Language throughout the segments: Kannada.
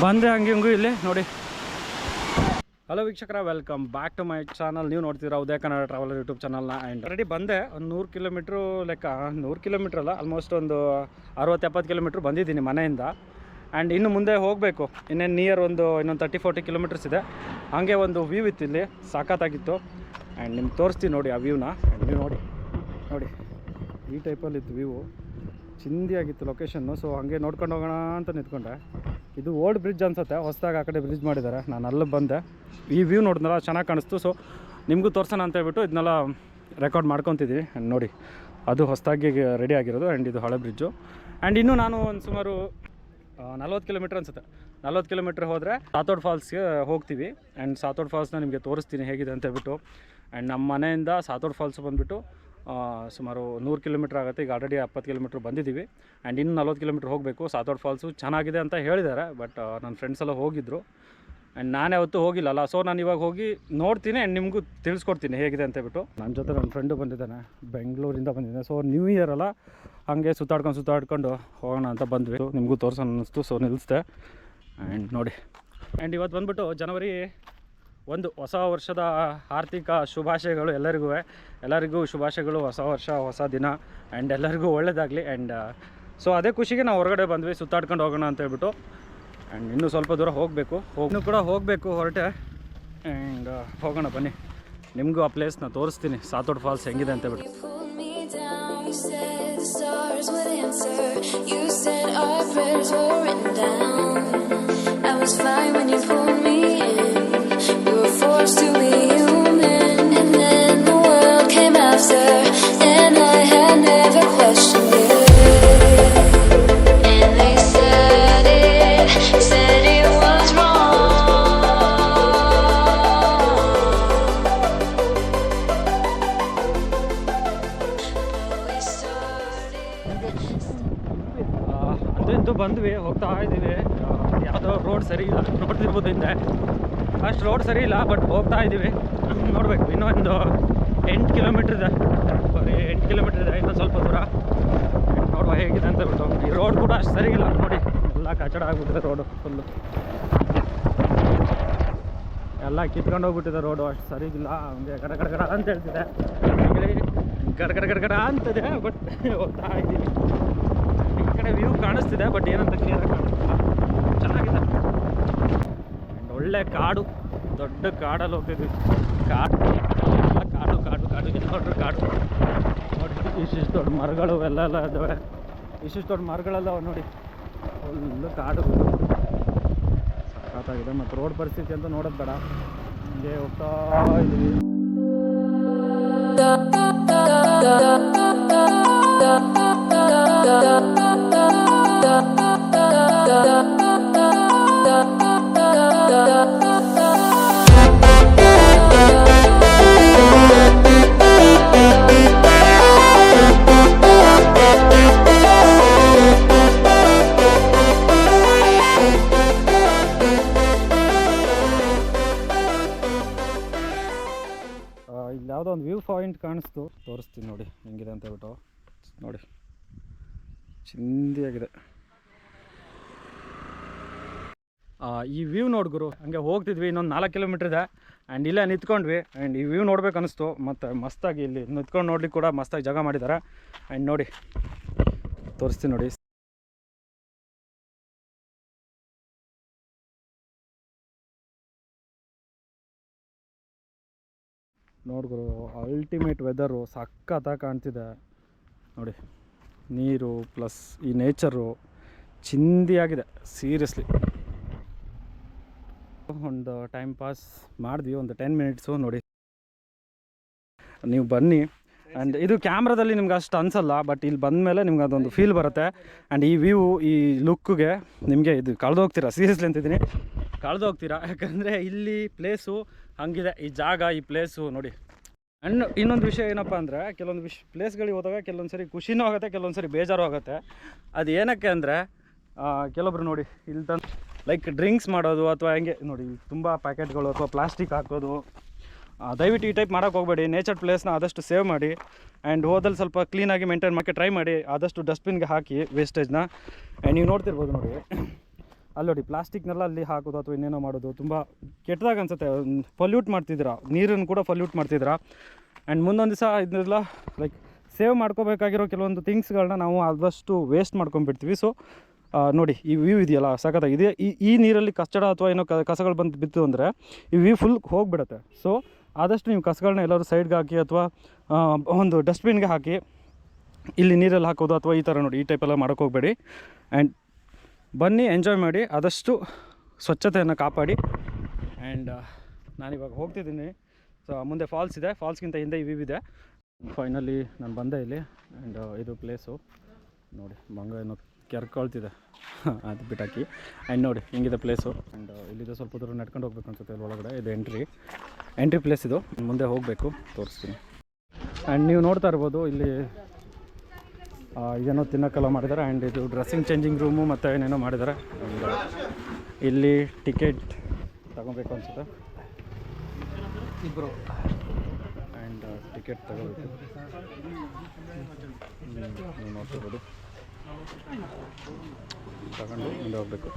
ಬಂದೆ ಹಂಗೆ ಹಿಂಗೂ ಇಲ್ಲಿ ನೋಡಿ. ಹಲೋ ವೀಕ್ಷಕರ, welcome back to my channel. ನೀವು ನೋಡ್ತೀರಾ ಉದಯ ಕನ್ನಡ ಟ್ರಾವೆಲರ್ ಯೂಟ್ಯೂಬ್ ಚಾನಲ್ನ. ಆ್ಯಂಡ್ ಆಲ್ರೆಡಿ ಬಂದೆ ಒಂದು 100 ಕಿಲೋಮೀಟ್ರು ಲೆಕ್ಕ, 100 ಕಿಲೋಮೀಟ್ರ್ ಅಲ್ಲ, ಆಲ್ಮೋಸ್ಟ್ ಒಂದು 60-70 ಕಿಲೋಮೀಟ್ರ್ ಬಂದಿದ್ದೀನಿ ಮನೆಯಿಂದ. ಆ್ಯಂಡ್ ಇನ್ನು ಮುಂದೆ ಹೋಗಬೇಕು, ಇನ್ನೇನು ನಿಯರ್ ಇನ್ನೊಂದು 30-40 ಕಿಲೋಮೀಟರ್ಸ್ ಇದೆ. ಹಾಗೆ ಒಂದು ವ್ಯೂ ಇತ್ತು ಇಲ್ಲಿ, ಸಾಕಾಗಿತ್ತು. ಆ್ಯಂಡ್ ನಿಮ್ಗೆ ತೋರಿಸ್ತೀನಿ ನೋಡಿ ಆ ವ್ಯೂನ. ನೀವು ನೋಡಿ ಈ ಟೈಪಲ್ಲಿತ್ತು ವ್ಯೂ, ಚಿಂದಿಯಾಗಿತ್ತು ಲೊಕೇಶನ್ನು. ಸೊ ಹಾಗೆ ನೋಡ್ಕೊಂಡು ಹೋಗೋಣ ಅಂತ ನಿಂತ್ಕೊಂಡೆ. ಇದು ಓಲ್ಡ್ ಬ್ರಿಡ್ಜ್ ಅನ್ಸುತ್ತೆ, ಹೊಸದಾಗಿ ಆ ಕಡೆ ಬ್ರಿಡ್ಜ್ ಮಾಡಿದ್ದಾರೆ. ನಾನು ಅಲ್ಲಿ ಬಂದೆ, ಈ ವ್ಯೂ ನೋಡಿದ್ನಲ್ಲ ಚೆನ್ನಾಗಿ ಕಾಣಿಸ್ತು. ಸೊ ನಿಮಗೂ ತೋರ್ಸೋಣ ಅಂತ ಹೇಳ್ಬಿಟ್ಟು ಇದನ್ನೆಲ್ಲ ರೆಕಾರ್ಡ್ ಮಾಡ್ಕೊತಿದ್ದೀವಿ. ಆ್ಯಂಡ್ ನೋಡಿ, ಅದು ಹೊಸದಾಗಿ ರೆಡಿ ಆಗಿರೋದು. ಆ್ಯಂಡ್ ಇದು ಹಳೆ ಬ್ರಿಡ್ಜು. ಆ್ಯಂಡ್ ಇನ್ನೂ ನಾನು ಒಂದು ಸುಮಾರು 40 ಕಿಲೋಮೀಟ್ರ್ ಅನಿಸುತ್ತೆ. 40 ಕಿಲೋಮೀಟ್ರ್ ಹೋದರೆ ಸಾತೋಡ್ ಫಾಲ್ಸ್ಗೆ ಹೋಗ್ತೀವಿ. ಆ್ಯಂಡ್ ಸಾತೋಡ್ ಫಾಲ್ಸ್ನ ನಿಮಗೆ ತೋರಿಸ್ತೀನಿ ಹೇಗಿದೆ ಅಂತ ಹೇಳ್ಬಿಟ್ಟು. ಆ್ಯಂಡ್ ನಮ್ಮ ಮನೆಯಿಂದ ಸಾತೋಡ್ ಫಾಲ್ಸ್ ಬಂದುಬಿಟ್ಟು ಸುಮಾರು 100 ಕಿಲೋಮೀಟ್ರ್ ಆಗುತ್ತೆ. ಈಗ ಆಲ್ರೆಡಿ 70 ಕಿಲೋಮೀಟ್ರ್ ಬಂದಿದ್ದೀವಿ. ಆ್ಯಂಡ್ ಇನ್ನು 40 ಕಿಲೋಮೀಟ್ರ್ ಹೋಗಬೇಕು. ಸಾತೋಡ್ ಫಾಲ್ಸು ಚೆನ್ನಾಗಿದೆ ಅಂತ ಹೇಳಿದ್ದಾರೆ, ಬಟ್ ನನ್ನ ಫ್ರೆಂಡ್ಸ್ ಎಲ್ಲ ಹೋಗಿದ್ದರು. ಆ್ಯಂಡ್ ನಾನು ಯಾವತ್ತೂ ಹೋಗಿಲ್ಲಲ್ಲ. ಸೊ ನಾನು ಇವಾಗ ಹೋಗಿ ನೋಡ್ತೀನಿ ಆ್ಯಂಡ್ ನಿಮಗೂ ತಿಳಿಸ್ಕೊಡ್ತೀನಿ ಹೇಗಿದೆ ಅಂತ ಹೇಳ್ಬಿಟ್ಟು. ನನ್ನ ಜೊತೆ ನನ್ನ ಫ್ರೆಂಡು ಬಂದಿದ್ದಾನೆ, ಬೆಂಗಳೂರಿಂದ ಬಂದಿದ್ದಾನೆ. ಸೊ ನ್ಯೂ ಇಯರ್ ಅಲ್ಲ, ಹಾಗೆ ಸುತ್ತಾಡ್ಕೊಂಡು ಹೋಗೋಣ ಅಂತ ಬಂದ್ವಿ. ನಿಮಗೂ ತೋರ್ಸೋಣ ಅನ್ನಿಸ್ತು, ಸೊ ನಿಲ್ಲಿಸ್ದೆ. ಆ್ಯಂಡ್ ನೋಡಿ, ಆ್ಯಂಡ್ ಇವತ್ತು ಬಂದುಬಿಟ್ಟು ಜನವರಿ 1, ಹೊಸ ವರ್ಷದ ಆರ್ಥಿಕ ಶುಭಾಶಯಗಳು ಎಲ್ಲರಿಗೂ ಶುಭಾಶಯಗಳು. ಹೊಸ ವರ್ಷ, ಹೊಸ ದಿನ, ಆ್ಯಂಡ್ ಎಲ್ಲರಿಗೂ ಒಳ್ಳೆಯದಾಗಲಿ. ಆ್ಯಂಡ್ ಸೊ ಅದೇ ಖುಷಿಗೆ ನಾವು ಹೊರಗಡೆ ಬಂದ್ವಿ, ಸುತ್ತಾಡ್ಕೊಂಡು ಹೋಗೋಣ ಅಂತ ಹೇಳ್ಬಿಟ್ಟು. ಆ್ಯಂಡ್ ಇನ್ನೂ ಸ್ವಲ್ಪ ದೂರ ಹೋಗಬೇಕು, ಹೊರಟೆ. ಆ್ಯಂಡ್ ಹೋಗೋಣ ಬನ್ನಿ, ನಿಮಗೂ ಆ ಪ್ಲೇಸ್ನ ತೋರಿಸ್ತೀನಿ, ಸಾತೋಡ್ ಫಾಲ್ಸ್ ಹೆಂಗಿದೆ ಅಂತ ಹೇಳ್ಬಿಟ್ಟು. Forced to be human, and then the world came after, and I had never questioned it. And they said it was wrong. But we started. ಅಂತೂ ಬಂದ್ವಿ, ಹೋಗ್ತಾ ಇದ್ದೀವಿ. ಯಾವುದೋ ರೋಡ್ ಸರಿ ಇಲ್ಲ, ನೋಡ್ತಿರ್ಬೋದು ಹಿಂದೆ ಅಷ್ಟು ರೋಡ್ ಸರಿ ಇಲ್ಲ, ಬಟ್ ಹೋಗ್ತಾ ಇದ್ದೀವಿ. ನೋಡಬೇಕು, ಇನ್ನೊಂದು 8 ಕಿಲೋಮೀಟ್ರ್ ಇದೆ, ಬರೀ 8 ಕಿಲೋಮೀಟ್ರ್ ಇದೆ, ಇನ್ನೂ ಸ್ವಲ್ಪ ದೂರ. ನೋಡುವ ಹೇಗಿದೆ ಅಂತ ಬಿಟ್ಟು. ಈ ರೋಡ್ ಕೂಡ ಅಷ್ಟು ಸರಿ ಇಲ್ಲ ನೋಡಿ, ಎಲ್ಲ ಕಚಡ ಆಗಿಬಿಟ್ಟಿದೆ ರೋಡು ಫುಲ್ಲು, ಎಲ್ಲ ಕಿತ್ಕೊಂಡು ಹೋಗ್ಬಿಟ್ಟಿದೆ ರೋಡು, ಅಷ್ಟು ಸರಿಗಿಲ್ಲ. ಹಂಗೆ ಗಡ ಅಂತ ಹೇಳ್ತಿದೆ, ಗಡ ಅಂತಿದೆ. ಬಟ್ ಹೋಗ್ತಾ ಇದ್ದೀನಿ. ಈ ಕಡೆ ವ್ಯೂ ಕಾಣಿಸ್ತಿದೆ, ಬಟ್ ಏನಂತ ಕ್ಲಿಯರಾಗಿ ಕಾಣಿಸ್ತಿಲ್ಲ. ಚೆನ್ನಾಗಿದೆ, ಒಳ್ಳೆ ಕಾಡು, ದೊಡ್ಡ ಕಾಡಲ್ಲಿ ಹೋಗ್ತಿದ್ವಿ. ಕಾಡು ಎಲ್ಲ ನೋಡ್ರಿ, ಕಾಡು ನೋಡಿ, ಇಷ್ಟಿಷ್ಟು ದೊಡ್ಡ ಮರಗಳು ಎಲ್ಲ ಇದ್ದಾವೆ, ಇಷ್ಟಿಷ್ಟು ದೊಡ್ಡ ಮರಗಳೆಲ್ಲ ನೋಡಿ, ಫುಲ್ಲು ಕಾಡು ಸಖತ್ತಾಗಿದೆ. ಮತ್ತು ರೋಡ್ ಪರಿಸ್ಥಿತಿ ಅಂತ ನೋಡೋದು ಬೇಡ, ಹೀಗೆ ಹೋಗ್ತಾ ಇದ್ದೀವಿ. ಇಲ್ಲಿ ಯಾವುದೋ ಒಂದು ವ್ಯೂ ಪಾಯಿಂಟ್ ಕಾಣಿಸ್ತು, ತೋರಿಸ್ತೀನಿ ನೋಡಿ ಹೆಂಗಿದೆ ಅಂತ ಹೇಳ್ಬಿಟ್ಟು. ನೋಡಿ, ಚಿಂದಿಯಾಗಿದೆ ಈ ವ್ಯೂ. ನೋಡ್ಗುರು, ಹಂಗೆ ಹೋಗ್ತಿದ್ವಿ, ಇನ್ನೊಂದು 4 ಕಿಲೋಮೀಟ್ರ್ ಇದೆ. ಆ್ಯಂಡ್ ಇಲ್ಲೇ ನಿಂತ್ಕೊಂಡ್ವಿ. ಆ್ಯಂಡ್ ಈ ವ್ಯೂ ನೋಡ್ಬೇಕು ಅನ್ನಿಸ್ತು. ಮತ್ತು ಮಸ್ತಾಗಿ ಇಲ್ಲಿ ನಿಂತ್ಕೊಂಡು ನೋಡ್ಲಿಕ್ಕೆ ಕೂಡ ಮಸ್ತಾಗಿ ಜಾಗ ಮಾಡಿದ್ದಾರೆ. ಆ್ಯಂಡ್ ನೋಡಿ, ತೋರಿಸ್ತೀನಿ ನೋಡಿ. ನೋಡ್ಗುರು, ಅಲ್ಟಿಮೇಟ್ ವೆದರು, ಸಖತ್ತಾಗಿ ಕಾಣ್ತಿದೆ ನೋಡಿ. ನೀರು ಪ್ಲಸ್ ಈ ನೇಚರು ಚಿಂದಿಯಾಗಿದೆ ಸೀರಿಯಸ್ಲಿ. ಒಂದು ಟೈಮ್ ಪಾಸ್ ಮಾಡಿದ್ವಿ, ಒಂದು 10 ಮಿನಿಟ್ಸು ನೋಡಿ. ನೀವು ಬನ್ನಿ. ಆ್ಯಂಡ್ ಇದು ಕ್ಯಾಮ್ರಾದಲ್ಲಿ ನಿಮ್ಗೆ ಅಷ್ಟು ಅನಿಸಲ್ಲ, ಬಟ್ ಇಲ್ಲಿ ಬಂದಮೇಲೆ ನಿಮ್ಗೆ ಅದೊಂದು ಫೀಲ್ ಬರುತ್ತೆ. ಆ್ಯಂಡ್ ಈ ವ್ಯೂ, ಈ ಲುಕ್ಗೆ ನಿಮಗೆ ಇದು ಕಳೆದೋಗ್ತೀರಾ, ಸೀರಿಯಸ್ಲಿ ಅಂತಿದ್ದೀನಿ, ಕಳೆದೋಗ್ತೀರಾ. ಯಾಕಂದರೆ ಇಲ್ಲಿ ಪ್ಲೇಸು ಹಂಗಿದೆ, ಈ ಜಾಗ, ಈ ಪ್ಲೇಸು ನೋಡಿ. ಆ್ಯಂಡ್ ಇನ್ನೊಂದು ವಿಷಯ ಏನಪ್ಪ ಅಂದರೆ, ಕೆಲವೊಂದು ಪ್ಲೇಸ್ಗಳಿಗೆ ಹೋದಾಗ ಕೆಲವೊಂದು ಸರಿ ಖುಷಿನೂ ಆಗುತ್ತೆ, ಕೆಲವೊಂದು ಸರಿ ಬೇಜಾರು ಆಗುತ್ತೆ. ಅದು ಏನಕ್ಕೆ ಅಂದರೆ, ಕೆಲವೊಬ್ರು ನೋಡಿ ಇಲ್ಲಿ ತಂದು ಲೈಕ್ ಡ್ರಿಂಕ್ಸ್ ಮಾಡೋದು ಅಥವಾ ಹೆಂಗೆ ನೋಡಿ, ತುಂಬ ಪ್ಯಾಕೆಟ್ಗಳು ಅಥವಾ ಪ್ಲಾಸ್ಟಿಕ್ ಹಾಕೋದು. ದಯವಿಟ್ಟು ಈ ಟೈಪ್ ಮಾಡೋಕ್ಕೆ ಹೋಗಬೇಡಿ. ನೇಚರ್ ಪ್ಲೇಸ್ನ ಆದಷ್ಟು ಸೇವ್ ಮಾಡಿ. ಆ್ಯಂಡ್ ಹೋದಲ್ಲಿ ಸ್ವಲ್ಪ ಕ್ಲೀನಾಗಿ ಮೇಂಟೈನ್ ಮಾಡೋಕ್ಕೆ ಟ್ರೈ ಮಾಡಿ. ಆದಷ್ಟು ಡಸ್ಟ್ಬಿನ್ಗೆ ಹಾಕಿ ವೇಸ್ಟೇಜ್ನ. ಆ್ಯಂಡ್ ನೀವು ನೋಡ್ತಿರ್ಬೋದು ನೋಡಿ, ಅಲ್ಲಿ ನೋಡಿ ಪ್ಲಾಸ್ಟಿಕ್ನೆಲ್ಲ ಅಲ್ಲಿ ಹಾಕೋದು ಅಥವಾ ಇನ್ನೇನೋ ಮಾಡೋದು ತುಂಬ ಕೆಟ್ಟದಾಗ ಅನ್ಸುತ್ತೆ. ಪೊಲ್ಯೂಟ್ ಮಾಡ್ತಿದ್ದೀರಾ, ನೀರನ್ನು ಕೂಡ ಪೊಲ್ಯೂಟ್ ಮಾಡ್ತಿದ್ದೀರಾ. ಆ್ಯಂಡ್ ಮುಂದೊಂದು ದಿವಸ ಇದನ್ನೆಲ್ಲ ಲೈಕ್ ಸೇವ್ ಮಾಡ್ಕೋಬೇಕಾಗಿರೋ ಕೆಲವೊಂದು ಥಿಂಗ್ಸ್ಗಳನ್ನ ನಾವು ಆದಷ್ಟು ವೇಸ್ಟ್ ಮಾಡ್ಕೊಂಡ್ಬಿಡ್ತೀವಿ. ಸೊ ನೋಡಿ ಈ ವ್ಯೂ ಇದೆಯಲ್ಲ ಸಖತ್ತಾಗಿದೆ. ಈ ನೀರಲ್ಲಿ ಕಚ್ಚಡ ಅಥವಾ ಏನೋ ಕಸಗಳು ಬಂದು ಬಿತ್ತು ಅಂದರೆ ಈ ವ್ಯೂ ಫುಲ್ ಹೋಗಿಬಿಡುತ್ತೆ. ಸೊ ಆದಷ್ಟು ನೀವು ಕಸಗಳನ್ನ ಎಲ್ಲರೂ ಸೈಡ್ಗೆ ಹಾಕಿ ಅಥವಾ ಒಂದು ಡಸ್ಟ್ಬಿನ್ಗೆ ಹಾಕಿ ಇಲ್ಲಿ ನೀರಲ್ಲಿ ಹಾಕೋದು ಅಥವಾ ಈ ಥರ ನೋಡಿ ಈ ಟೈಪೆಲ್ಲ ಮಾಡೋಕ್ಕೆ ಹೋಗಬೇಡಿ. ಆ್ಯಂಡ್ ಬನ್ನಿ ಎಂಜಾಯ್ ಮಾಡಿ, ಆದಷ್ಟು ಸ್ವಚ್ಛತೆಯನ್ನು ಕಾಪಾಡಿ. ಆ್ಯಂಡ್ ನಾನಿವಾಗ ಹೋಗ್ತಿದ್ದೀನಿ. ಸೊ ಮುಂದೆ ಫಾಲ್ಸ್ ಇದೆ, ಫಾಲ್ಸ್ಗಿಂತ ಹಿಂದೆ ಈ ವ್ಯೂ ಇದೆ. ಫೈನಲಿ ನಾನು ಬಂದೆ ಇಲ್ಲಿ. ಆ್ಯಂಡ್ ಇದು ಪ್ಲೇಸು ನೋಡಿ, ಮಂಗ ಏನೋ ಕೆರ್ಕೊಳ್ತಿದೆ ಅದು ಬಿಟ್ಟಾಕಿ. ಆ್ಯಂಡ್ ನೋಡಿ ಹಿಂಗಿದೆ ಪ್ಲೇಸು. ಆ್ಯಂಡ್ ಇಲ್ಲಿದೆ ಸ್ವಲ್ಪ ದೂರ ನಡ್ಕೊಂಡು ಹೋಗ್ಬೇಕು ಅನ್ಸುತ್ತೆ ಇಲ್ಲಿ ಒಳಗಡೆ. ಇದು ಎಂಟ್ರಿ ಪ್ಲೇಸ್ ಇದು. ಮುಂದೆ ಹೋಗಬೇಕು, ತೋರಿಸ್ತೀನಿ. ಆ್ಯಂಡ್ ನೀವು ನೋಡ್ತಾ ಇರ್ಬೋದು ಇಲ್ಲಿ ಏನೋ ತಿನ್ನೋಕ್ಕೆಲ್ಲ ಮಾಡಿದ್ದಾರೆ. ಆ್ಯಂಡ್ ಇದು ಡ್ರೆಸ್ಸಿಂಗ್ ಚೇಂಜಿಂಗ್ ರೂಮು ಮತ್ತು ಏನೇನೋ ಮಾಡಿದ್ದಾರೆ. ಆ್ಯಂಡ್ ಇಲ್ಲಿ ಟಿಕೆಟ್ ತಗೋಬೇಕು ಅನ್ಸುತ್ತೆ ಇಬ್ಬರು. ಆ್ಯಂಡ್ ಟಿಕೆಟ್ ತಗೋಬೇಕು, ನೀವು ನೋಡ್ತಿರ್ಬೋದು. ತಗೊಂಡು ಮುಂದೆ ಹೋಗಬೇಕು.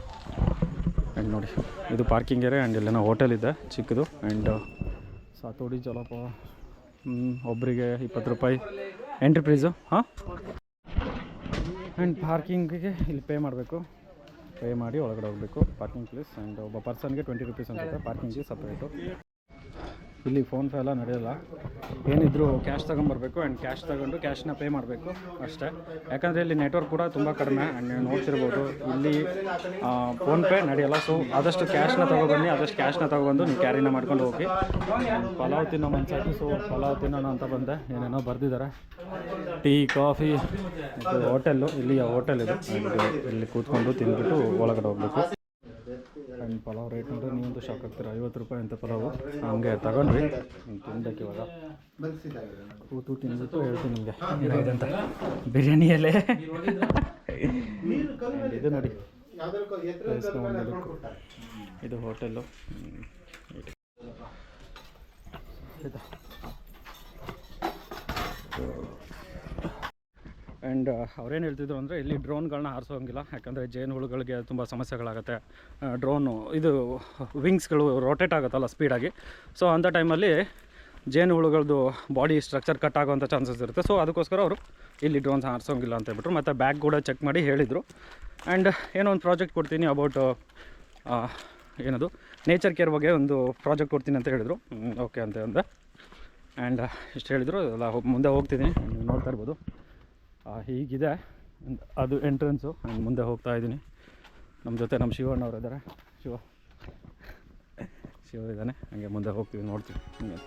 ಆ್ಯಂಡ್ ನೋಡಿ ಇದು ಪಾರ್ಕಿಂಗ್ ಏರಿಯಾ. ಆ್ಯಂಡ್ ಇಲ್ಲೇನೋ ಹೋಟೆಲ್ ಇದೆ ಚಿಕ್ಕದು. ಆ್ಯಂಡ್ ಸಾತೋಡಿ ಜಲಪ ಒಬ್ಬರಿಗೆ 20 ರೂಪಾಯಿ ಎಂಟ್ರಿ ಪ್ರೈಸು. ಹಾಂ, ಆ್ಯಂಡ್ ಪಾರ್ಕಿಂಗಿಗೆ ಇಲ್ಲಿ ಪೇ ಮಾಡಬೇಕು. ಪೇ ಮಾಡಿ ಒಳಗಡೆ ಹೋಗಬೇಕು ಪಾರ್ಕಿಂಗ್ ಪ್ಲೇಸ್. ಆ್ಯಂಡ್ ಒಬ್ಬ ಪರ್ಸನ್ಗೆ 20 ರೂಪೀಸ್ ಅನ್ಸುತ್ತೆ, ಪಾರ್ಕಿಂಗಿಗೆ ಸಪ್ರೇಟು. ಇಲ್ಲಿ ಫೋನ್ಪೇ ಎಲ್ಲ ನಡೆಯೋಲ್ಲ, ಏನಿದ್ರು ಕ್ಯಾಶ್ ತೊಗೊಂಬರ್ಬೇಕು. ಆ್ಯಂಡ್ ಕ್ಯಾಶ್ ತೊಗೊಂಡು ಕ್ಯಾಶ್ನ ಪೇ ಮಾಡಬೇಕು ಅಷ್ಟೇ. ಯಾಕಂದರೆ ಇಲ್ಲಿ ನೆಟ್ವರ್ಕ್ ಕೂಡ ತುಂಬ ಕಡಿಮೆ. ಆ್ಯಂಡ್ ನೀವು ನೋಡ್ತಿರ್ಬೋದು ಇಲ್ಲಿ ಫೋನ್ಪೇ ನಡೆಯೋಲ್ಲ. ಸೊ ಆದಷ್ಟು ಕ್ಯಾಶ್ನ ತೊಗೊಬನ್ನಿ, ಆದಷ್ಟು ಕ್ಯಾಶ್ನ ತೊಗೊಬಂದು ನೀವು ಕ್ಯಾರಿನ ಮಾಡ್ಕೊಂಡು ಹೋಗಿ. ಪಲಾವ್ ತಿನ್ನೋ ಮನ್ಸಾಗಿ, ಸೊ ಪಲಾವ್ ತಿನ್ನೋಣ ಅಂತ ಬಂದೆ. ಏನೇನೋ ಬರೆದಿದ್ದಾರೆ, ಟೀ ಕಾಫಿ. ಇದು ಹೋಟೆಲ್ಲು, ಇಲ್ಲಿಯ ಹೋಟೆಲ್ ಇದು. ಇಲ್ಲಿ ಕೂತ್ಕೊಂಡು ತಿಂದ್ಬಿಟ್ಟು ಒಳಗಡೆ ಹೋಗಬೇಕು. ಆ್ಯಂಡ್ ಪಲಾವ್ ರೇಟ್ ಅಂದರೆ ನೀವೊಂದು ಶಾಕ್ ಆಗ್ತೀರ, 50 ರೂಪಾಯಿ ಅಂತ ಪಲಾವು. ಹಂಗೆ ತಗೊಂಡ್ರಿ, ತಿನ್ಬೇಕು ಇವಾಗ. ಕೂತು ತಿಂದ್ಬಿಟ್ಟು ಹೇಳ್ತೀನಿ ನಿಮಗೆ ಏನಾಗಿದೆ ಅಂತ. ಬಿರಿಯಾನಿ ಎಲೆ ಇದು ನೋಡಿ, ಇದು ಹೋಟೆಲ್ಲು. ಆ್ಯಂಡ್ ಅವ್ರೇನು ಹೇಳ್ತಿದ್ರು ಅಂದರೆ ಇಲ್ಲಿ ಡ್ರೋನ್ಗಳನ್ನ ಹಾರಿಸೋಂಗಿಲ್ಲ, ಯಾಕಂದರೆ ಜೇನುಹುಳುಗಳಿಗೆ ತುಂಬ ಸಮಸ್ಯೆಗಳಾಗುತ್ತೆ. ಡ್ರೋನು ಇದು ವಿಂಗ್ಸ್ಗಳು ರೊಟೇಟ್ ಆಗುತ್ತಲ್ಲ ಸ್ಪೀಡಾಗಿ. ಸೊ ಅಂಥ ಟೈಮಲ್ಲಿ ಜೇನುಹುಳುಗಳದ್ದು ಬಾಡಿ ಸ್ಟ್ರಕ್ಚರ್ ಕಟ್ ಆಗೋವಂಥ ಚಾನ್ಸಸ್ ಇರುತ್ತೆ. ಸೊ ಅದಕ್ಕೋಸ್ಕರ ಅವರು ಇಲ್ಲಿ ಡ್ರೋನ್ಸ್ ಹಾರಿಸೋಂಗಿಲ್ಲ ಅಂತ ಹೇಳ್ಬಿಟ್ರು. ಮತ್ತು ಬ್ಯಾಗ್ ಕೂಡ ಚೆಕ್ ಮಾಡಿ ಹೇಳಿದರು. ಆ್ಯಂಡ್ ಏನೋ ಒಂದು ಪ್ರಾಜೆಕ್ಟ್ ಕೊಡ್ತೀನಿ ಅಬೌಟ್ ಏನದು ನೇಚರ್ ಕೇರ್ ಬಗ್ಗೆ ಒಂದು ಪ್ರಾಜೆಕ್ಟ್ ಕೊಡ್ತೀನಿ ಅಂತ ಹೇಳಿದರು. ಓಕೆ ಅಂತ ಅಂದೆ. ಆ್ಯಂಡ್ ಇಷ್ಟು ಹೇಳಿದರು. ಎಲ್ಲ ಮುಂದೆ ಹೋಗ್ತಿದ್ದೀನಿ, ನೀವು ನೋಡ್ತಾ ಇರ್ಬೋದು. ಹೀಗಿದೆ ಅದು ಎಂಟ್ರೆನ್ಸು. ಆ್ಯಂಡ್ ಮುಂದೆ ಹೋಗ್ತಾ ಇದ್ದೀನಿ. ನಮ್ಮ ಜೊತೆ ನಮ್ಮ ಶಿವಣ್ಣವ್ರು ಇದ್ದಾರೆ, ಶಿವ ಇದ್ದಾನೆ. ಹಾಗೆ ಮುಂದೆ ಹೋಗ್ತೀವಿ, ನೋಡ್ತೀವಿ. ಹಂಗೆ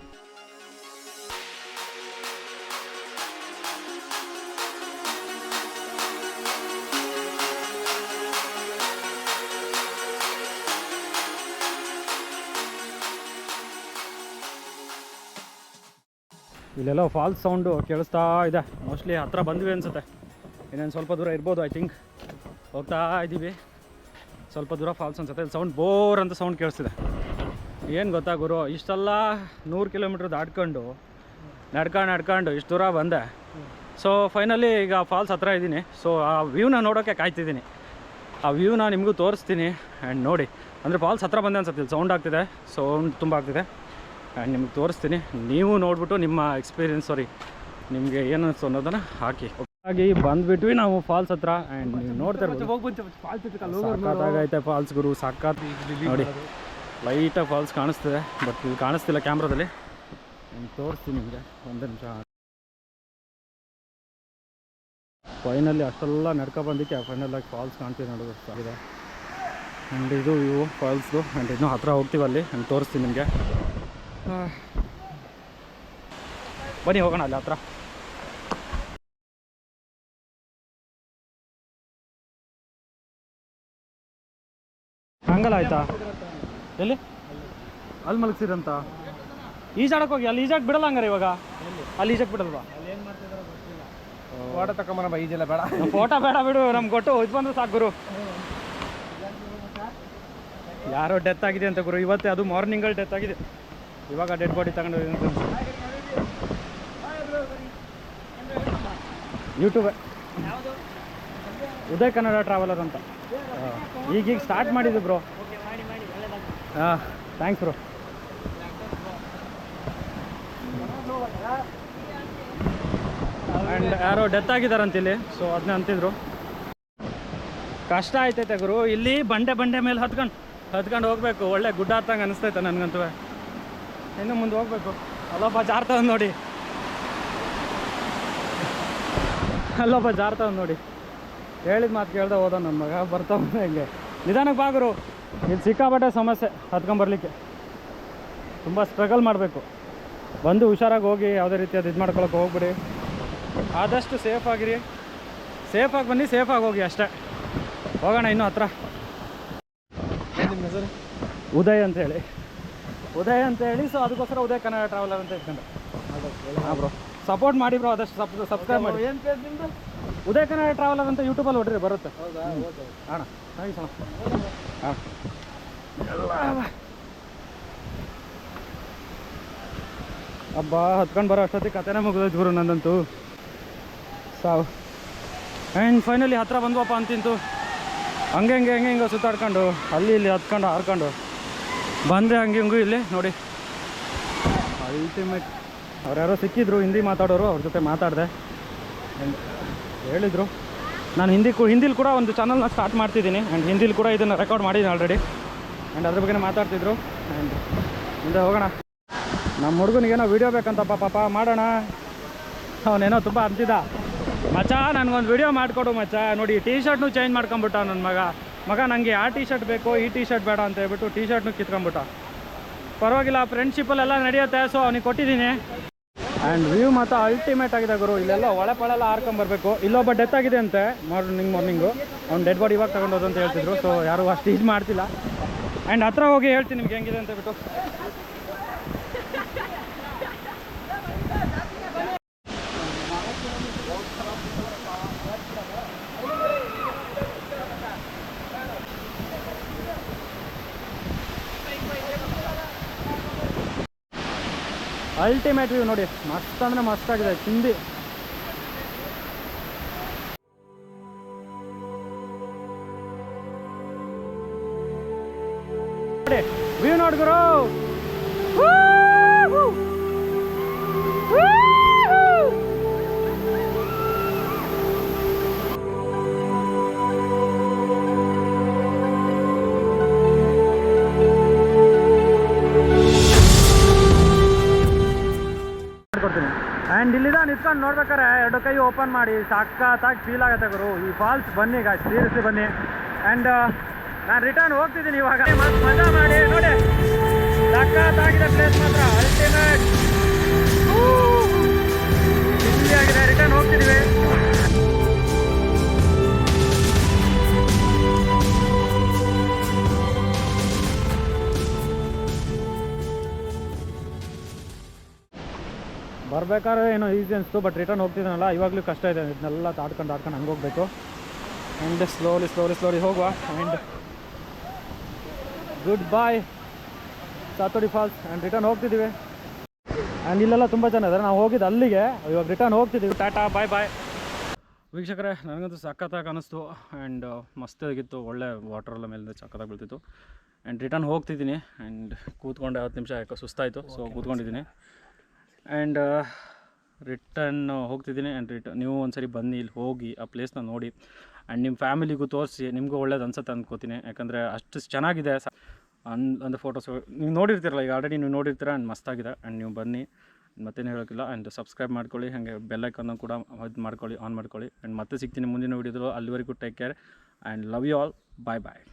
ಇಲ್ಲೆಲ್ಲ ಫಾಲ್ಸ್ ಸೌಂಡು ಕೇಳಿಸ್ತಾ ಇದೆ. ಮೋಸ್ಟ್ಲಿ ಹತ್ರ ಬಂದ್ವಿ ಅನಿಸುತ್ತೆ. ಇನ್ನೇನು ಸ್ವಲ್ಪ ದೂರ ಇರ್ಬೋದು. ಐ ಥಿಂಕ್ ಹೋಗ್ತಾ ಇದ್ದೀವಿ. ಸ್ವಲ್ಪ ದೂರ ಫಾಲ್ಸ್ ಅನ್ಸುತ್ತೆ. ಇಲ್ಲಿ ಸೌಂಡ್ ಬೋರ್ ಅಂತ ಸೌಂಡ್ ಕೇಳಿಸ್ತಿದೆ. ಏನು ಗೊತ್ತಾ ಗುರು, ಇಷ್ಟೆಲ್ಲ 100 ಕಿಲೋಮೀಟ್ರ್ ದಾಟ್ಕೊಂಡು ನಡ್ಕೊಂಡು ಇಷ್ಟು ದೂರ ಬಂದೆ. ಸೊ ಫೈನಲಿ ಈಗ ಫಾಲ್ಸ್ ಹತ್ರ ಇದ್ದೀನಿ. ಸೊ ಆ ವ್ಯೂನ ನೋಡೋಕ್ಕೆ ಕಾಯ್ತಿದ್ದೀನಿ. ಆ ವ್ಯೂನ ನಿಮಗೂ ತೋರಿಸ್ತೀನಿ. ಆ್ಯಂಡ್ ನೋಡಿ, ಅಂದರೆ ಫಾಲ್ಸ್ ಹತ್ರ ಬಂದೆ ಅನ್ಸುತ್ತೆ. ಇಲ್ಲಿ ಸೌಂಡ್ ಆಗ್ತಿದೆ, ಸೌಂಡ್ ತುಂಬ ಆಗ್ತಿದೆ. ಆ್ಯಂಡ್ ನಿಮ್ಗೆ ತೋರಿಸ್ತೀನಿ. ನೀವು ನೋಡಿಬಿಟ್ಟು ನಿಮ್ಮ ಎಕ್ಸ್ಪೀರಿಯನ್ಸ್ ನಿಮಗೆ ಏನು ಅನಿಸ್ತು ಅನ್ನೋದನ್ನು ಹಾಕಿ. ಹಾಗೆ ಬಂದುಬಿಟ್ವಿ ನಾವು ಫಾಲ್ಸ್ ಹತ್ರ. ಆ್ಯಂಡ್ ನೀವು ನೋಡ್ತಾ ಇರ್ಬೋದು, ಸಾಕಾಗೈತೆ ಫಾಲ್ಸ್ ಗುರು, ಸಾಕಾತ್. ನೋಡಿ ಲೈಟಾಗಿ ಫಾಲ್ಸ್ ಕಾಣಿಸ್ತಿದೆ, ಬಟ್ ಇಲ್ಲಿ ಕಾಣಿಸ್ತಿಲ್ಲ ಕ್ಯಾಮ್ರಾದಲ್ಲಿ. ನಾನು ತೋರಿಸ್ತೀನಿ ನಿಮಗೆ, ಒಂದು ನಿಮಿಷ. ಫೈನಲ್ಲಿ ಅಷ್ಟೆಲ್ಲ ನಡ್ಕೊಬಂದಿಕ್ಕೆ ಫೈನಲಾಗಿ ಫಾಲ್ಸ್ ಕಾಣ್ತೀವಿ ನೋಡೋದು. ಆ್ಯಂಡ್ ಇದು ಇವು ಫಾಲ್ಸ್ದು. ಆ್ಯಂಡ್ ಇನ್ನೂ ಹತ್ರ ಹೋಗ್ತೀವಿ ಅಲ್ಲಿ. ಆ್ಯಂಡ್ ತೋರಿಸ್ತೀನಿ ನಿಮಗೆ. ಬನ್ನಿ ಹೋಗೋಣ ಅಲ್ಲಿ ಹತ್ರ. ಹಂಗಲ್ಲ ಆಯ್ತಾ? ಎಲ್ಲಿ ಅಲ್ಲಿ ಮಲಗಿಸಿರಂತ ಈಜಾಡಕ್ಕೆ ಹೋಗಿ ಅಲ್ಲಿ ಈಜಾಕ್ ಬಿಡಲ್ಲ ಹಂಗಾರೆ ಇವಾಗ? ಅಲ್ಲಿ ಈಜಾಕ್ ಬಿಡಲ್ವಾ? ಫೋಟೋ ತಗೊಂಬರ. ಈಜೆಲ್ಲ ಬೇಡ, ಫೋಟೋ ಬೇಡ ಬಿಡು. ನಮ್ಗೆ ಕೊಟ್ಟು ಇದು ಬಂದು ಸಾಕು ಗುರು. ಯಾರೋ ಡೆತ್ ಆಗಿದೆ ಅಂತ ಗುರು ಇವತ್ತೇ. ಅದು ಮಾರ್ನಿಂಗಲ್ಲಿ ಡೆತ್ ಆಗಿದೆ. ಇವಾಗ ಡೆಡ್ ಬಾಡಿ ತಗೊಂಡು ಯೂಟ್ಯೂಬ್ ಉದಯ್ ಕನ್ನಡ ಟ್ರಾವೆಲರ್ ಅಂತ. ಈಗೀಗ ಸ್ಟಾರ್ಟ್ ಮಾಡಿದ್ದು ಬ್ರೋ. ಹಾಂ ಥ್ಯಾಂಕ್ಸ್ ಬ್ರೋ. ಆ್ಯಂಡ್ ಯಾರೋ ಡೆತ್ ಆಗಿದ್ದಾರಂತಿಲ್ಲಿ, ಸೊ ಅದನ್ನೇ ಅಂತಿದ್ರು. ಕಷ್ಟ ಆಯ್ತೈತೆ ಗುರು, ಇಲ್ಲಿ ಬಂಡೆ ಮೇಲೆ ಹತ್ಕೊಂಡು ಹೋಗ್ಬೇಕು. ಒಳ್ಳೆ ಗುಡ್ಡ ಹತ್ತಂಗೆ ಅನಿಸ್ತೈತೆ ನನಗಂತೂ. ಇನ್ನು ಮುಂದೆ ಹೋಗ್ಬೇಕು. ಅಲ್ಲೊಬ್ಬ ಜಾರ್ತವ್ ನೋಡಿ, ಅಲ್ಲೊಬ್ಬ ಜಾರ್ತವ್ ನೋಡಿ. ಹೇಳಿದ ಮಾತು ಕೇಳ್ದೆ ಹೋದ ನನ್ನ ಮಗ. ಬರ್ತಾವ ಹಿಂಗೆ ನಿಧಾನಕ್ಕೆ ಬಾಗುರು. ಇಲ್ಲಿ ಸಿಕ್ಕಾಪಟ್ಟೆ ಸಮಸ್ಯೆ ಹತ್ಕೊಂಬರ್ಲಿಕ್ಕೆ, ತುಂಬ ಸ್ಟ್ರಗಲ್ ಮಾಡಬೇಕು. ಬಂದು ಹುಷಾರಾಗಿ ಹೋಗಿ, ಯಾವುದೇ ರೀತಿಯಾದ ಇದು ಮಾಡ್ಕೊಳಕ್ಕೆ ಹೋಗ್ಬಿಡಿ. ಆದಷ್ಟು ಸೇಫಾಗಿರಿ, ಸೇಫಾಗಿ ಬನ್ನಿ, ಸೇಫಾಗಿ ಹೋಗಿ ಅಷ್ಟೇ. ಹೋಗೋಣ ಇನ್ನೂ ಹತ್ರ. ಉದಯ್ ಅಂತೇಳಿ, ಸೊ ಅದಕ್ಕೋಸ್ಕರ ಉದಯ್ ಕನ್ನಡ ಟ್ರಾವೆಲರ್ ಅಂತ ಇಟ್ಕೊಂಡು. ಹಾಂ ಬ್ರೋ, ಸಪೋರ್ಟ್ ಮಾಡಿ ಬ್ರೋ, ಆದಷ್ಟು ಸಬ್ಸ್ಕ್ರೈಬ್ ಮಾಡಿ. ಏನು ಪೇಜ್ ನಿಮ್ಮದು? ಉದಯ್ ಕನ್ನಡ ಟ್ರಾವೆಲರ್ ಅಂತ ಯೂಟ್ಯೂಬಲ್ಲಿ ಹೊಡ್ರಿ, ಬರುತ್ತೆ. ಅಣ್ಣ ಥ್ಯಾಂಕ್ಸ್ ಅಣ್ಣ. ಹಾಂ ಹಬ್ಬ ಹತ್ಕೊಂಡು ಬರೋ ಅಷ್ಟೊತ್ತಿಗೆ ಕತೆನೇ ಮುಗಿದೋಯ್ತು ಗುರು ನಂದಂತೂ. ಸಾವು. ಆ್ಯಂಡ್ ಫೈನಲಿ ಹತ್ರ ಬಂದ್ವಪ್ಪ ಅಂತಿಂತು. ಹಂಗೆ ಸುತ್ತಾಡ್ಕೊಂಡು ಅಲ್ಲಿ ಇಲ್ಲಿ ಹತ್ಕೊಂಡು ಹಾರ್ಕೊಂಡು ಬಂದೆ. ಹಂಗೂ ಇಲ್ಲಿ ನೋಡಿ ಅಲ್ಟಿಮೇಟ್. ಅವ್ರ್ಯಾರೋ ಸಿಕ್ಕಿದ್ರು ಹಿಂದಿ ಮಾತಾಡೋರು, ಅವ್ರ ಜೊತೆ ಮಾತಾಡಿದೆ. ಆ್ಯಂಡ್ ಹೇಳಿದರು ನಾನು ಹಿಂದಿಲಿ ಕೂಡ ಒಂದು ಚಾನಲ್ನ ಸ್ಟಾರ್ಟ್ ಮಾಡ್ತಿದ್ದೀನಿ. ಆ್ಯಂಡ್ ಹಿಂದಿಲಿ ಕೂಡ ಇದನ್ನು ರೆಕಾರ್ಡ್ ಮಾಡಿದ್ದೀನಿ ಆಲ್ರೆಡಿ. ಆ್ಯಂಡ್ ಅದ್ರ ಬಗ್ಗೆ ಮಾತಾಡ್ತಿದ್ರು. ಆ್ಯಂಡ್ ಮುಂದೆ ಹೋಗೋಣ. ನಮ್ಮ ಹುಡುಗನಿಗೇನೋ ವೀಡಿಯೋ ಬೇಕಂತಪ್ಪ, ಪಾಪ ಮಾಡೋಣ. ಅವನೇನೋ ತುಂಬ ಅಂತಿದ್ದ, ಮಚ್ಚ ನನಗೊಂದು ವೀಡಿಯೋ ಮಾಡಿಕೊಡು ಮಚ್ಚ. ನೋಡಿ ಟೀ ಶರ್ಟ್ನು ಚೇಂಜ್ ಮಾಡ್ಕೊಂಬಿಟ್ಟ ನನ್ನ ಮಗ. ನನಗೆ ಆ ಟೀ ಶರ್ಟ್ ಬೇಕು, ಈ ಟೀ ಶರ್ಟ್ ಬೇಡ ಅಂತ ಹೇಳ್ಬಿಟ್ಟು ಟೀ ಶರ್ಟ್ನು ಕಿತ್ಕೊಂಬಿಟ್ಟ. ಪರವಾಗಿಲ್ಲ, ಫ್ರೆಂಡ್ಶಿಪ್ಪಲ್ಲೆಲ್ಲ ನಡೆಯುತ್ತೆ, ಸೊ ಅವನಿಗೆ ಕೊಟ್ಟಿದ್ದೀನಿ. ಆ್ಯಂಡ್ ವ್ಯೂ ಮಾತ್ರ ಅಲ್ಟಿಮೇಟ್ ಆಗಿದೆ ಗುರು. ಇಲ್ಲೆಲ್ಲ ಒಳಪಳೆಲ್ಲ ಹಾರ್ಕೊಂಬರ್ಬೇಕು. ಇಲ್ಲೊಬ್ಬ ಡೆತ್ ಆಗಿದೆ ಅಂತೆ ಮಾರ್ನಿಂಗು. ಅವ್ನು ಡೆಡ್ ಬಾಡಿ ಇವಾಗ ತಗೊಂಡೋದು ಅಂತ ಹೇಳ್ತಿದ್ರು. ಸೊ ಯಾರು ಅಷ್ಟು ಇದು ಮಾಡ್ತಿಲ್ಲ. ಆ್ಯಂಡ್ ಹತ್ರ ಹೋಗಿ ಹೇಳ್ತೀನಿ ನಿಮ್ಗೆ ಹೆಂಗಿದೆ ಅಂತ ಹೇಳ್ಬಿಟ್ಟು. ಅಲ್ಟಿಮೇಟ್ ವ್ಯೂ ನೋಡಿ, ಮಸ್ತ್ ಅಂದರೆ ಮಸ್ತ್ ಆಗಿದೆ. ಹಿಂದಿ ನೋಡಿ, ವ್ಯೂ ನೋಡ್ಗುರು. ಕೊಡ್ತೀನಿ. ಆ್ಯಂಡ್ ಇಲ್ಲಿದ ನಿಂತ್ಕೊಂಡು ನೋಡ್ಬೇಕಾರೆ ಎರಡು ಕೈ ಓಪನ್ ಮಾಡಿ ಸಖತ್ತಾಗಿ ಫೀಲ್ ಆಗುತ್ತೆ ಗುರು. ಈ ಫಾಲ್ಸ್ ಬನ್ನಿ ಗಾಯ್ಸ್, ಸೀರಿಯಸ್ಲಿ ಬನ್ನಿ. ಆ್ಯಂಡ್ ನಾನು ರಿಟರ್ನ್ ಹೋಗ್ತಿದ್ದೀನಿ ಇವಾಗ. ಮಸ್ತ್ ಮಜಾ ಮಾಡಿ ನೋಡಿ, ಸಖತ್ತಾಗಿದೆ ಪ್ಲೇಸ್ ಮಾತ್ರ ಅಲ್ಟಿಮೇಟ್. ಆಗಿದೆ. ರಿಟರ್ನ್ ಹೋಗ್ತಿದ್ದೀವಿ. ಬರ್ಬೇಕಾದ್ರೆ ಏನೋ ಈಸಿ ಅನಿಸ್ತು, ಬಟ್ ರಿಟರ್ನ್ ಹೋಗ್ತಿದ್ದಾನಲ್ಲ ಇವಾಗಲೂ ಕಷ್ಟ ಇದೆ. ಇದನ್ನೆಲ್ಲ ತಾಡ್ಕೊಂಡು ಹಂಗೆ ಹೋಗಬೇಕು. ಆ್ಯಂಡ್ ಸ್ಲೋಲಿ ಹೋಗುವ. And good bye Sathodi falls. And return ಹೋಗ್ತಿದ್ದೀವಿ. ಆ್ಯಂಡ್ ಇಲ್ಲೆಲ್ಲ ತುಂಬ ಜನ ಇದ್ದಾರೆ. ನಾವು ಹೋಗಿದ್ದು ಅಲ್ಲಿಗೆ, ಇವಾಗ ರಿಟರ್ನ್ ಹೋಗ್ತಿದ್ದೀವಿ. ಟಾಟಾ ಬಾಯ್ ಬಾಯ್. ವೀಕ್ಷಕರೇ, ನನಗಂತೂ ಸಖತ್ತಾಗಿ ಅನ್ನಿಸ್ತು. ಆ್ಯಂಡ್ ಮಸ್ತಾಗಿತ್ತು, ಒಳ್ಳೆ ವಾಟ್ರೆಲ್ಲ ಮೇಲಿಂದ ಸಖತ್ತಾಗಿ ಬೀಳ್ತಿತ್ತು. ಆ್ಯಂಡ್ ರಿಟರ್ನ್ ಹೋಗ್ತಿದ್ದೀನಿ. ಆ್ಯಂಡ್ ಕೂತ್ಕೊಂಡೆ 10 ನಿಮಿಷ, ಯಾಕೋ ಸುಸ್ತಾಯಿತು, ಸೊ ಕೂತ್ಕೊಂಡಿದ್ದೀನಿ. ಆ್ಯಂಡ್ ರಿಟರ್ನ್ ಹೋಗ್ತಿದ್ದೀನಿ. ಆ್ಯಂಡ್ ನೀವು ಒಂದ್ಸರಿ ಬನ್ನಿ, ಇಲ್ಲಿ ಹೋಗಿ ಆ ಪ್ಲೇಸ್ನ ನೋಡಿ. ಆ್ಯಂಡ್ ನಿಮ್ಮ ಫ್ಯಾಮಿಲಿಗೂ ತೋರಿಸಿ, ನಿಮಗೂ ಒಳ್ಳೇದು ಅನ್ಸುತ್ತೆ ಅಂದ್ಕೋತೀನಿ. ಯಾಕಂದರೆ ಅಷ್ಟು ಚೆನ್ನಾಗಿದೆ. ಅಂದರೆ ಫೋಟೋಸ್ ನೀವು ನೋಡಿರ್ತೀರಲ್ಲ, ಈಗ ಆಲ್ರೆಡಿ ನೀವು ನೋಡಿರ್ತೀರ. ಆ್ಯಂಡ್ ಮಸ್ತಾಗಿದೆ. ಆ್ಯಂಡ್ ನೀವು ಬನ್ನಿ, ಮತ್ತೇನು ಹೇಳೋಕ್ಕಿಲ್ಲ. ಆ್ಯಂಡ್ ಸಬ್ಸ್ಕ್ರೈಬ್ ಮಾಡ್ಕೊಳ್ಳಿ, ಹಾಗೆ ಬೆಲ್ಲೈಕನ್ನು ಕೂಡ ಇದು ಮಾಡ್ಕೊಳ್ಳಿ, ಆನ್ ಮಾಡ್ಕೊಳ್ಳಿ. ಆ್ಯಂಡ್ ಮತ್ತೆ ಸಿಗ್ತೀನಿ ಮುಂದಿನ ವೀಡಿಯೋದಲ್ಲೂ. ಅಲ್ಲಿವರೆಗೂ take care and love you all. Bye bye.